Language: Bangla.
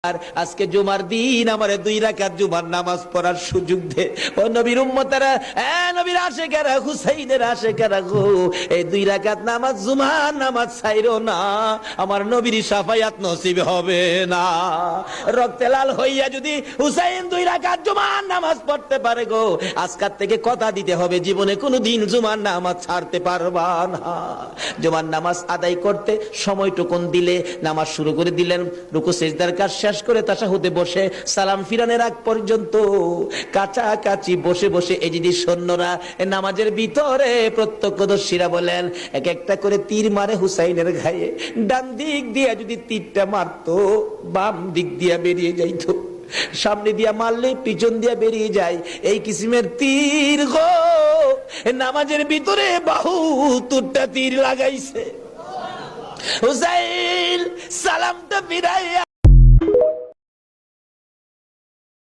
আর আজকে জুমার দিন আমারে 2 রাকাত জুমার নামাজ পড়ার সুযোগ দে। ও নবীর উম্মতেরা, নবীর আশিকেরা, হুসাইনের আশিকেরা গো, এই 2 রাকাত নামাজ জুমার নামাজ ছাইরো না, আমার নবীর শাফায়াত নসিব হবে না। রক্তে লাল হইয়া যদি হুসাইন 2 রাকাত জুমার নামাজ পড়তে পারে গো, আজকাল থেকে কথা দিতে হবে জীবনে কোনোদিন জুমার নামাজ ছাড়তে পারবা না। জুমার নামাজ আদায় করতে সময়টুকুন দিলে নামাজ শুরু করে দিলেন, রুকু সিজদার কাজ শেষ করে তাশাহুদে বসে সালাম ফিরানোর আগ পর্যন্ত কাছাকাছি বসে বসে এই যে সৈন্যরা নামাজের ভিতরে প্রত্যক্ষদর্শীরা বলেন এক একটা করে তীর মারে হুসাইনের গায়ে। ডান দিক দিয়ে যদি তীরটা মারতো, বাম দিক দিয়ে বেরিয়ে যাইতো, সামনে দিয়া মারলে পিছন দিয়া বেরিয়ে যায়, এই কিসিমের তীর গো নামাজের ভিতরে বাহুতুরটা তীর লাগাইছে। হুসাইন সালামটা ফিরাইয়া